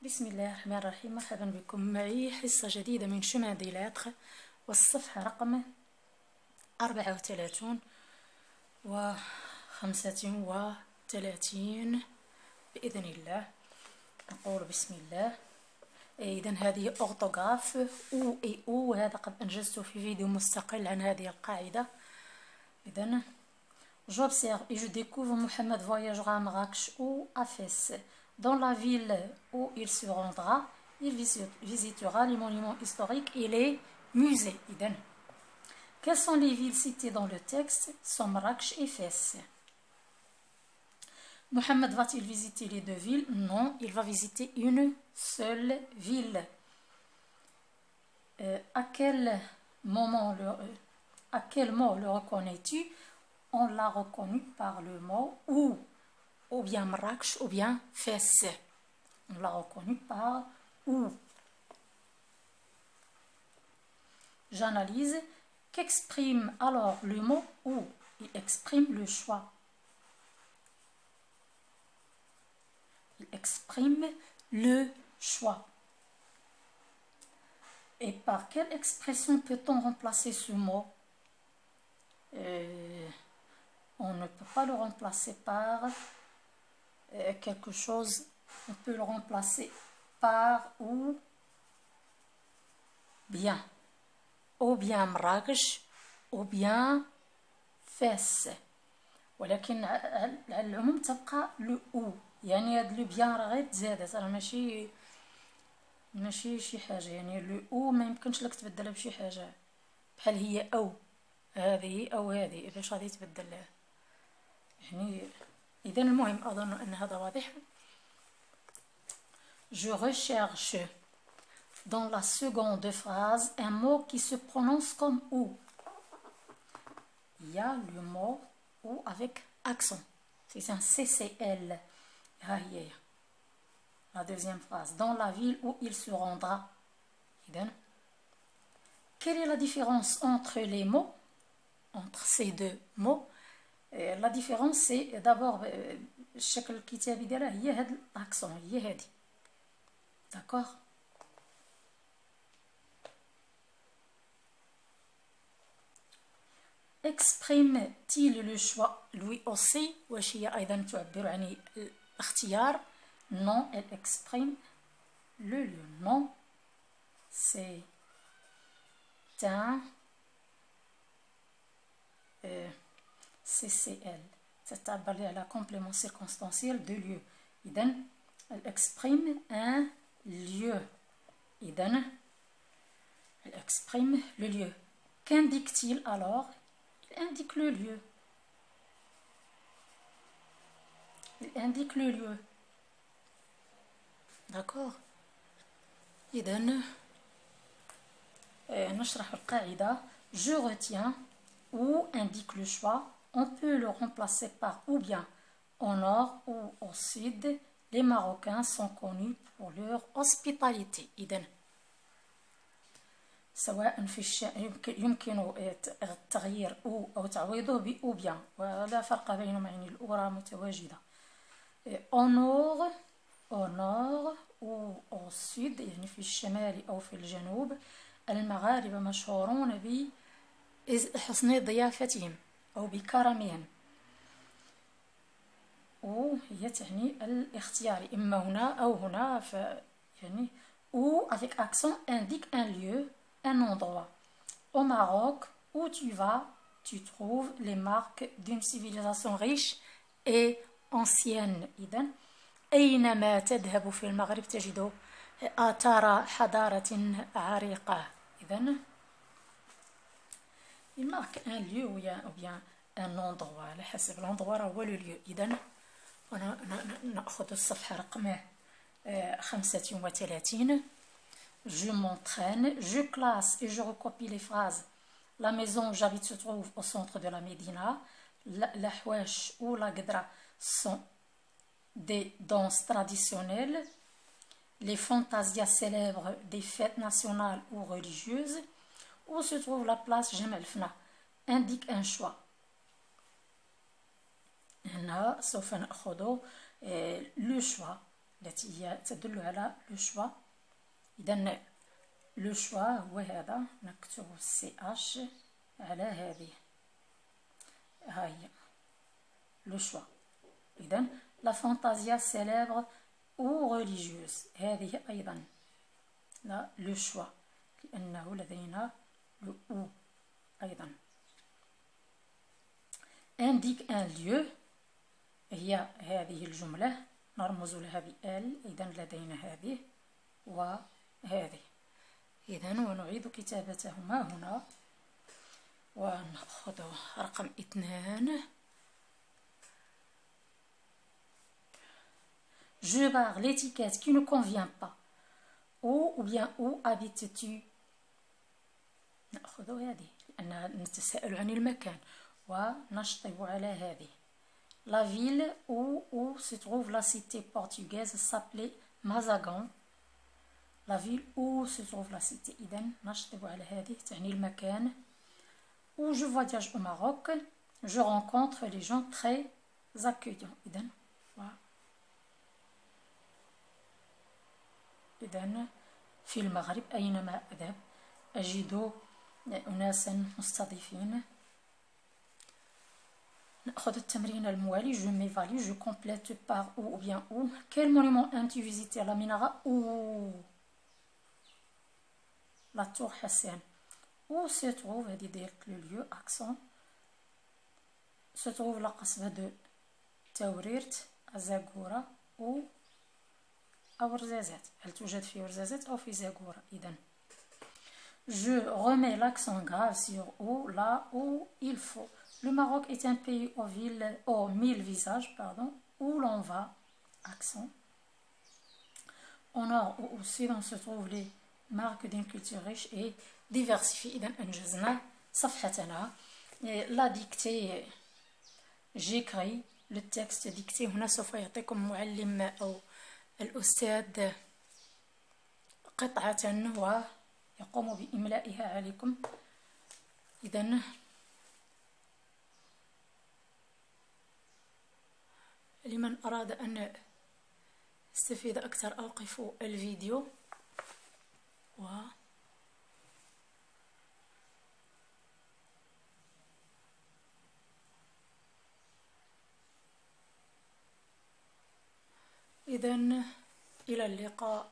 بسم الله الرحمن الرحيم. مرحبا بكم معي حصة جديدة من شمع دي لاتر، والصفحة رقم 34 و 35 بإذن الله. نقول بسم الله. إذن هذه أورتوغراف أو إي أو، وهذا قد أنجزته في فيديو مستقل عن هذه القاعدة. إذن j'observe et je découvre Mohamed voyagera à Marrakech ou à Fès. Dans la ville où il se rendra, il visitera les monuments historiques et les musées. إذن quelles sont les villes citées dans le texte? Sont Marrakech et Fès. Mohamed va-t-il visiter les deux villes? Non, il va visiter une seule ville. À quel mot le reconnais-tu? On l'a reconnu par le mot ou bien Marrakech ou bien Fès. On l'a reconnu par ou. J'analyse. Qu'exprime alors le mot ou? Il exprime le choix. Il exprime le choix. Et par quelle expression peut-on remplacer ce mot? On ne peut pas le remplacer par quelque chose. On peut le remplacer par ou bien Marrakech ou bien Fès. ولكن على العموم تبقى لو او، يعني هاد لو بيان راه غير تزادت، راه ماشي شي حاجه. يعني لو او ما يمكنش لك تبدلها بشي حاجه، بحال هي او هذه او هذه، باش غادي تبدل يعني. اذا المهم اظن ان هذا واضح. Je recherche dans la seconde phrase un mot qui se prononce comme ou. Il y a le mot ou avec accent. C'est un CCL. La deuxième phrase. Dans la ville où il se rendra. Quelle est la différence entre les mots? Entre ces deux mots? La différence c'est d'abord الشكل الكتابي ديالها هي هاد الاكسون، هي هادي. D'accord. Exprime-t-il le choix lui aussi? واش هي ايضا تعبر عن الاختيار؟ Non, elle exprime le nom. C'est un CCL. تعبر على complément circonstanciel de lieu. إذن elle exprime un lieu. إذن elle exprime le lieu. Qu'indique-t-il alors? Il indique le lieu. Il indique le lieu. D'accord. إذن نشرح القاعدة. Je retiens ou indique le choix. On peut le remplacer par ou bien au nord ou au sud. Les Marocains sont connus pour leur hospitalité. إذن سواء في يمكن التغيير أو تعويضه بأو بيان، ولا فرق بينهما، يعني الأورا متواجدة. au nord ou au sud، يعني في الشمال أو في الجنوب. المغاربة مشهورون بحسن ضيافتهم أو بكرمهم. ou هي تعني الاختيار، إما هنا أو هنا. يعني ou avec accent indique un lieu, un endroit. Au Maroc, où tu vas, tu trouves les marques d'une civilisation riche et ancienne. إذن أينما تذهب في المغرب تجد آثار حضارة عريقة. إذن il marque un lieu ou bien un endroit على حسب l'endroit هو le lieu. إذن نأخذ الصفحة رقم 35. Je m'entraîne, je classe et je recopie les phrases. La maison où j'habite se trouve au centre de la Médina. La Houesh ou la Guedra sont des danses traditionnelles. Les fantasias célèbres des fêtes nationales ou religieuses. Où se trouve la place Jemal Fna? Indique un choix. هنا سوف نأخذ le choix. التي هي تدل على لو شوا. إذا لو شوا هو هذا، نكتب سي اش على هذه، ها هي لو شوا. إذا لا فانتازيا سيليبر او ريليجيوز، هذه أيضا لا لو شوا، لأنه لدينا لو او أيضا. indique un lieu، هي هذه الجملة نرمز لها ب ال، إذا لدينا هذه وهذه. إذا ونعيد كتابتهما هنا، ونأخذ رقم 2. Je barre l'étiquette qui ne convient pas. Où ou bien où habites-tu؟ نأخذ هذه لأننا نتساءل عن المكان ونشطب على هذه. La ville où se trouve la cité portugaise s'appelait Mazagan. La ville où se trouve la cité، إذا نشطب على هذه تعني المكان. Où je voyage au Maroc, je rencontre les gens très accueillants. إذا في المغرب أينما أذهب أجد أناسا مستضيفين. نأخذ التمرين الموالي. Je m'évalue, je complète par où ou bien où. Quel monument as-tu visité؟ La Minara ou la Tour Hassan. Où se trouve، هذه ديرت لو lieu accent، se trouve la قصبة de توريرت زاغورا أو رزازات، هل توجد في رزازات أو في زاغورا. إذا je remets l'accent grave sur où، là où il faut. Le Maroc est un pays aux 1000 visages, où l'on va، accent. Au nord ou au sud on se trouve les marques d'une culture riche et diversifiée. إذا أنجزنا صفحتنا. لا ديكتي جيكري لو تكست ديكتي. هنا سوف يعطيكم معلم أو الأستاذ قطعة ويقوم بإملائها عليكم. إذا لمن أراد أن يستفيد أكثر أوقفوا الفيديو إذا إلى اللقاء.